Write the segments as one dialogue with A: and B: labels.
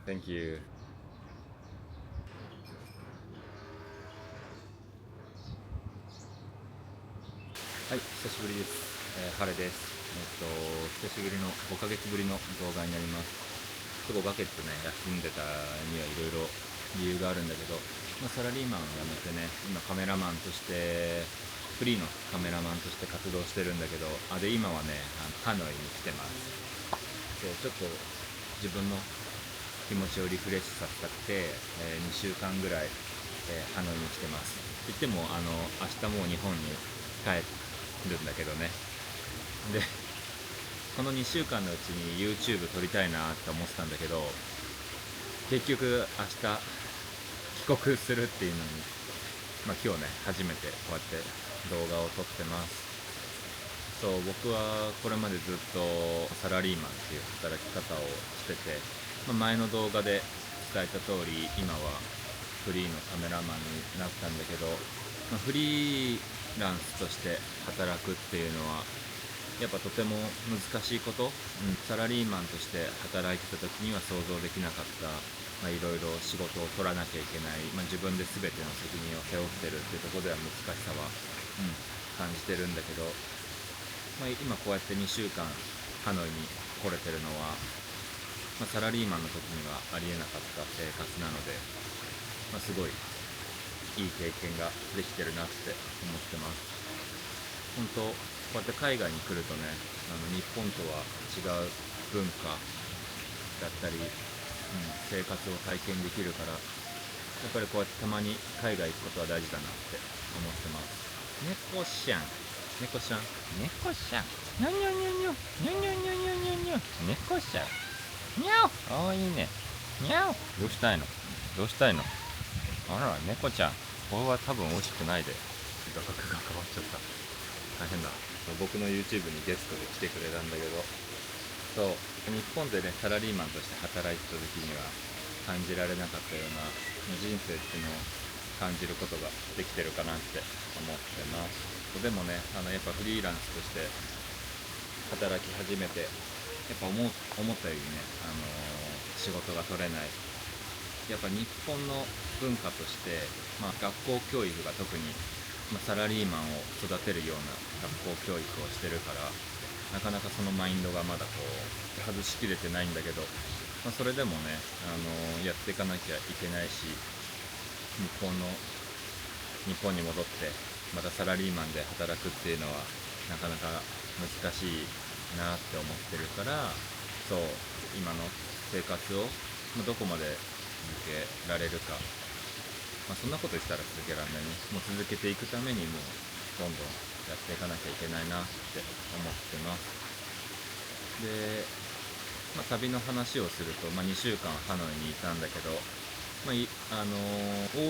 A: Thank you。はい、久しぶりです。晴れです。久しぶりの5ヶ月ぶりの動画になります。5ヶ月ね、休んでたにはいろいろ理由があるんだけど、サラリーマンを辞めてね、今カメラマンとして、フリーのカメラマンとして活動してるんだけど、今はね、ハノイに来てます。ちょっと自分の気持ちをリフレッシュさせたくて、2週間ぐらい、ハノイに来てます。言っても明日もう日本に帰るんだけどね。でこの2週間のうちに YouTube 撮りたいなって思ってたんだけど、結局明日帰国するっていうのに、今日ね初めてこうやって動画を撮ってます。そう僕はこれまでずっとサラリーマンっていう働き方をしてて、前の動画で伝えた通り今はフリーのカメラマンになったんだけど、フリーランスとして働くっていうのはやっぱとても難しいこと、サラリーマンとして働いてた時には想像できなかった、いろいろ仕事を取らなきゃいけない、自分で全ての責任を背負ってるっていうところでは難しさは、感じてるんだけど、今こうやって2週間ハノイに来れてるのは、サラリーマンの時にはありえなかった生活なので、すごいいい経験ができてるなって思ってます。本当こうやって海外に来るとね、日本とは違う文化だったり、生活を体験できるから、やっぱりこうやってたまに海外行くことは大事だなって思ってます。猫ちゃん、猫ちゃん、猫ちゃん、にょにょにょにょ、にょにょにょにょにょにょ、猫ちゃん、にゃお、かわいいね、にゃお、どうしたいの、どうしたいの、あら、猫ちゃん、これは多分美味しくないで、画角が変わっちゃった。大変だ。僕の YouTube にゲストで来てくれたんだけど、そう日本でねサラリーマンとして働いてた時には感じられなかったような人生っていうのを感じることができてるかなって思ってます。でもねやっぱフリーランスとして働き始めてやっぱ思ったよりね、仕事が取れない。やっぱ日本の文化として、学校教育が特に、サラリーマンを育てるような学校教育をしてるから、なかなかそのマインドがまだこう外しきれてないんだけど、それでもね、やっていかなきゃいけないし、日本に戻ってまたサラリーマンで働くっていうのはなかなか難しいなって思ってるから、そう今の生活をどこまで続けられるか、そんなこと言ったら続けられないね。もう続けていくためにもどんどんやっていかなきゃいけないなって思ってます。で、旅の話をすると、2週間ハノイにいたんだけど、欧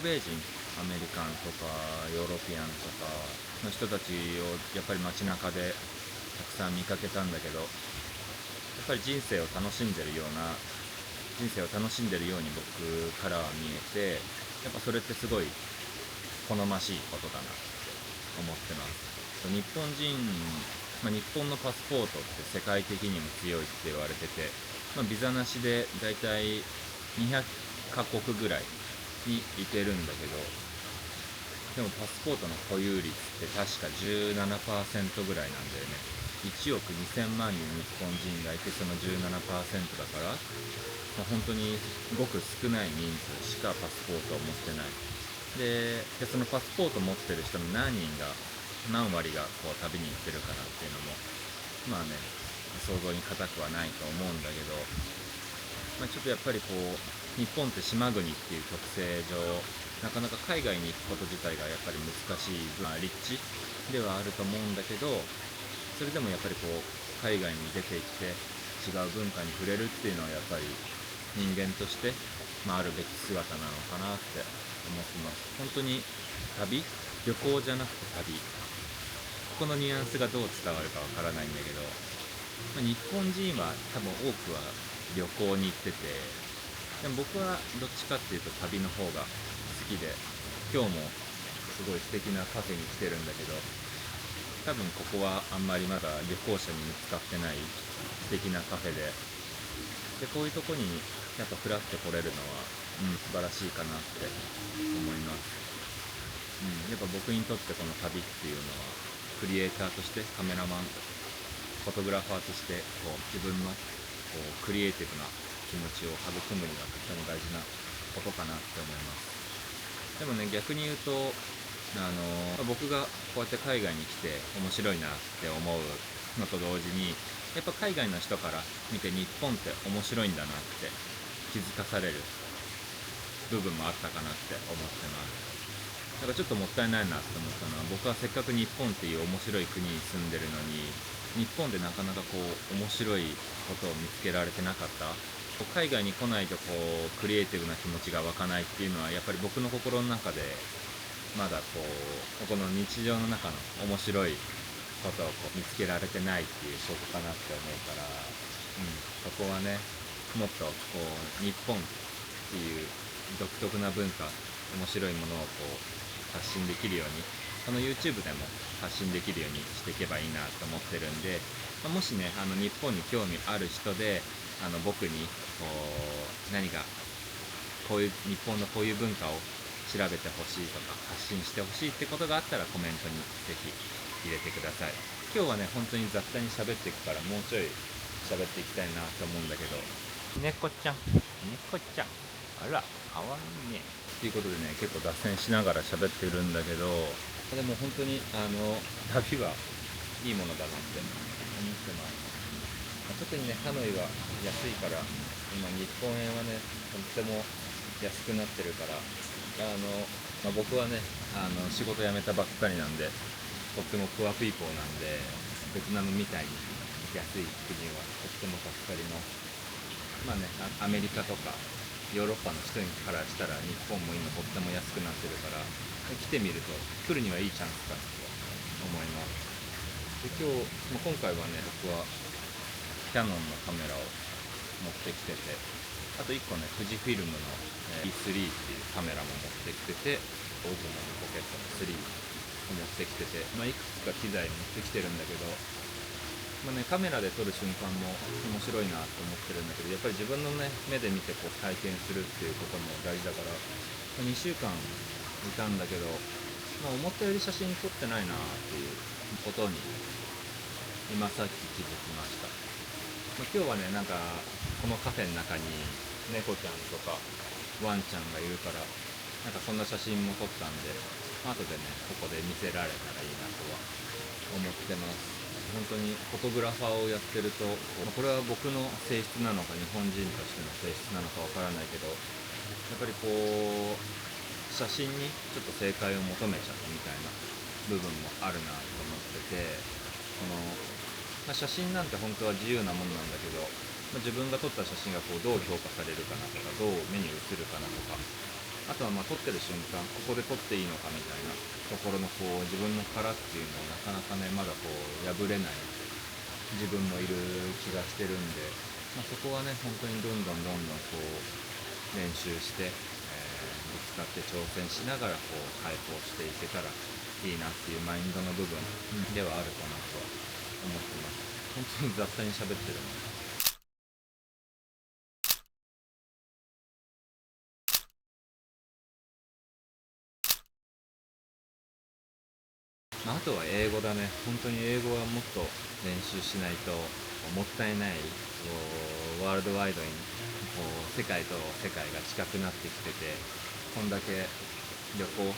A: 米人、アメリカンとかヨーロピアンとかの人たちをやっぱり街中でたくさん見かけたんだけど、やっぱり人生を楽しんでるように僕からは見えて、やっぱそれってすごい好ましいことだなって思ってます。日本人、日本のパスポートって世界的にも強いって言われてて、ビザなしでだいたい200カ国ぐらいに行けるんだけど、でもパスポートの保有率って確か17%ぐらいなんだよね。1億2000万人日本人がいて、その17%だから、本当にごく少ない人数しかパスポートを持ってない。でそのパスポート持ってる人の何割がこう旅に行ってるかなっていうのも想像に難くはないと思うんだけど、ちょっとやっぱりこう日本って島国っていう特性上、なかなか海外に行くこと自体がやっぱり難しい、立地ではあると思うんだけど、それでもやっぱりこう海外に出て行って違う文化に触れるっていうのはやっぱり人間として、あるべき姿なのかなって思ってます。本当に旅行じゃなくて旅、ここのニュアンスがどう伝わるかわからないんだけど、日本人は多分多くは旅行に行ってて、でも僕はどっちかっていうと旅の方が好きで、今日もすごい素敵なカフェに来てるんだけど、多分ここはあんまりまだ旅行者に見つかってない素敵なカフェで、こういうとこにやっぱフラッと来れるのは、素晴らしいかなって思います。やっぱ僕にとってこの旅っていうのは、クリエイターとしてカメラマン、フォトグラファーとしてこう自分のこうクリエイティブな気持ちを育むにはとても大事なことかなって思います。でもね、逆に言うと、僕がこうやって海外に来て面白いなって思うのと同時に、やっぱ海外の人から見て日本って面白いんだなって気づかされる部分もあったかなって思ってます。だからちょっともったいないなって思ったのは、僕はせっかく日本っていう面白い国に住んでるのに、日本でなかなかこう面白いことを見つけられてなかった。海外に来ないとこうクリエイティブな気持ちが湧かないっていうのは、やっぱり僕の心の中でまだこの日常の中の面白いことをこう見つけられてないっていう証拠かなって思うから、そこはね、もっとこう日本っていう独特な文化、面白いものをこう発信できるように、この YouTube でも発信できるようにしていけばいいなと思ってるんで、もしね、日本に興味ある人で、僕にこう何かこういう日本のこういう文化を調べてほしいとか発信してほしいってことがあったらコメントにぜひ入れてください。今日はね、本当に雑多に喋っていくから、もうちょい喋っていきたいなと思うんだけど、猫ちゃん、猫ちゃん、あら、かわいいね。ということでね、結構脱線しながら喋ってるんだけど、でも本当に旅はいいものだなって思ってます。特にね、ハノイは安いから、今日本円はね、とっても安くなってるから、僕はね、仕事辞めたばっかりなんで、とってもプアピーポーなんで、ベトナムみたいに安い国はとっても助かります。まあね、アメリカとかヨーロッパの人からしたら日本も今とっても安くなってるから、来てみると来るにはいいチャンスかなと思います。で今回はね、僕はキヤノンのカメラを持ってきてて、あと1個ね、富士フィルムの E3 っていうカメラも持ってきてて、オズモのポケットの3を持ってきてて、いくつか機材持ってきてるんだけど、カメラで撮る瞬間も面白いなと思ってるんだけど、やっぱり自分のね、目で見てこう体験するっていうことも大事だから、2週間いたんだけど、思ったより写真撮ってないなっていうことに今さっき気づきました。今日はね、なんかこのカフェの中に猫ちゃんとかワンちゃんがいるから、なんかそんな写真も撮ったんで、後でね、ここで見せられたらいいなとは思ってます。本当にフォトグラファーをやってると、これは僕の性質なのか日本人としての性質なのかわからないけど、やっぱりこう写真にちょっと正解を求めちゃうみたいな部分もあるなと思ってて、写真なんて本当は自由なもんなんだけど、自分が撮った写真がこうどう評価されるかなとか、どう目に映るかなとか、あとは撮ってる瞬間、ここで撮っていいのかみたいなところのこう自分の殻っていうのをなかなかね、まだこう破れない自分もいる気がしてるんで、そこはね、本当にどんどんこう練習して、ぶつかって挑戦しながらこう解放していけたらいいなっていうマインドの部分ではあるかなとは思ってます。本当に雑多に喋ってるの。あとは英語だね。本当に英語はもっと練習しないともったいない。ワールドワイドにこう世界と世界が近くなってきてて、こんだけ旅行者も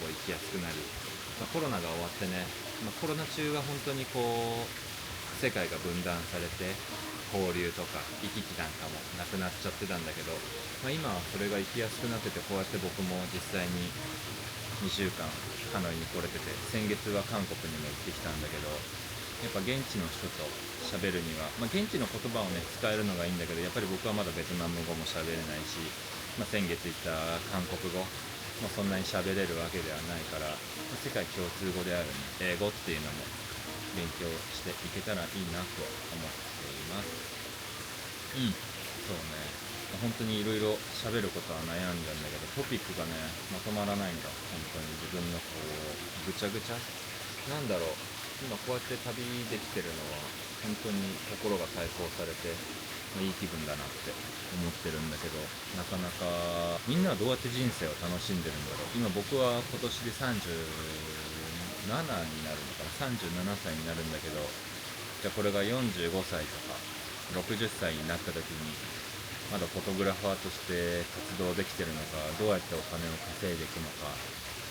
A: こう行きやすくなり、コロナが終わってね、コロナ中は本当にこう世界が分断されて交流とか行き来なんかもなくなっちゃってたんだけど、今はそれが行きやすくなってて、こうやって僕も実際に2週間ハノイに来れてて、先月は韓国にも行ってきたんだけど、やっぱ現地の人と喋るには、現地の言葉をね使えるのがいいんだけど、やっぱり僕はまだベトナム語も喋れないし、先月行った韓国語もそんなに喋れるわけではないから、世界共通語である、ね、英語っていうのも勉強していけたらいいなと思っています。そうね、本当にいろいろ喋ることは悩んじゃうんだけど、トピックがねまとまらないんだ。本当に自分のこうぐちゃぐちゃなんだろう。今こうやって旅できてるのは本当に心が解放されて、いい気分だなって思ってるんだけど、なかなかみんなはどうやって人生を楽しんでるんだろう。今僕は今年で37になるのかな、37歳になるんだけど、じゃあこれが45歳とか60歳になった時にまだフォトグラファーとして活動できてるのか、どうやってお金を稼いでいくのか、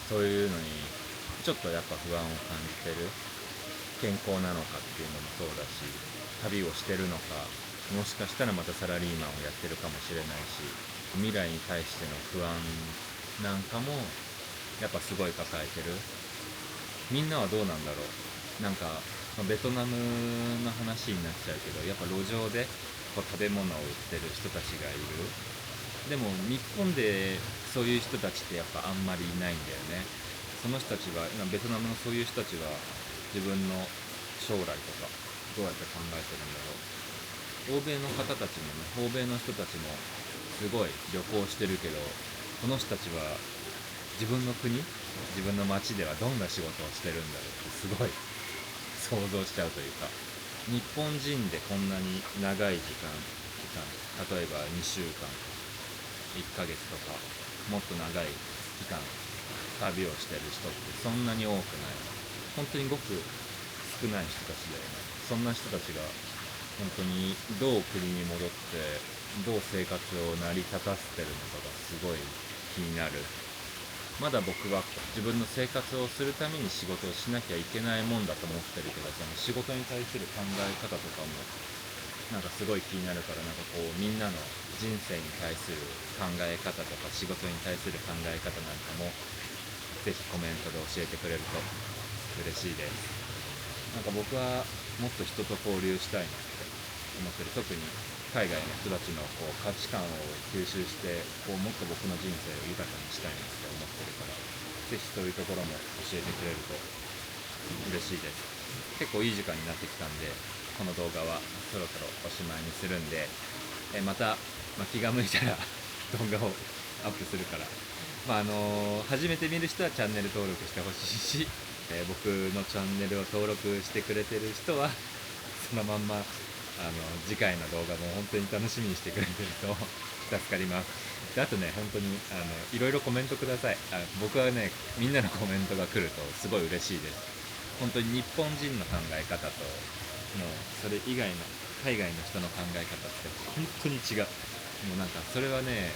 A: そういうのにちょっとやっぱ不安を感じてる。健康なのかっていうのもそうだし、旅をしてるのか、もしかしたらまたサラリーマンをやってるかもしれないし、未来に対しての不安なんかもやっぱすごい抱えてる。みんなはどうなんだろう。なんか、ベトナムの話になっちゃうけど、やっぱ路上でこう食べ物を売ってる人たちがいる。でも日本でそういう人たちってやっぱあんまりいないんだよね。その人たちは今ベトナムのそういう人たちは自分の将来とかどうやって考えてるんだろう。欧米の方たちもね、欧米の人たちもすごい旅行してるけど、この人たちは自分の国、自分の町ではどんな仕事をしてるんだろうってすごい想像しちゃうというか、日本人でこんなに長い時間、例えば2週間1ヶ月とかもっと長い期間旅をしてる人ってそんなに多くない。本当にごく少ない人たちだよね。そんな人たちが本当にどう国に戻ってどう生活を成り立たせてるのかがすごい気になる。まだ僕は自分の生活をするために仕事をしなきゃいけないもんだと思ってるけど、その仕事に対する考え方とかもなんかすごい気になるから、なんかこうみんなの人生に対する考え方とか仕事に対する考え方なんかもぜひコメントで教えてくれると嬉しいです。なんか僕はもっと人と交流したいなって思ってる。特に海外の人たちのこう価値観を吸収してこうもっと僕の人生を豊かにしたいなって思ってるから、ぜひそういうところも教えてくれると嬉しいです。結構いい時間になってきたんで、この動画はそろそろおしまいにするんで、また、気が向いたら動画をアップするから、初めて見る人はチャンネル登録してほしいし、僕のチャンネルを登録してくれてる人はそのまんま次回の動画も本当に楽しみにしてくれてると助かります。であとね、本当にいろいろコメントください。僕はね、みんなのコメントが来るとすごい嬉しいです。本当に日本人の考え方とそれ以外の海外の人の考え方って本当に違う。もうなんかそれはね、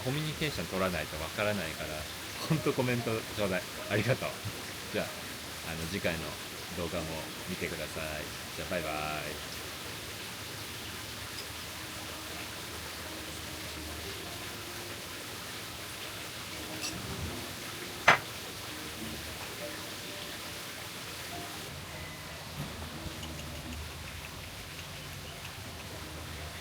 A: コミュニケーション取らないとわからないから、本当コメントちょうだい。ありがとう。じゃあ、次回の動画も見てください。じゃあバイバーイ。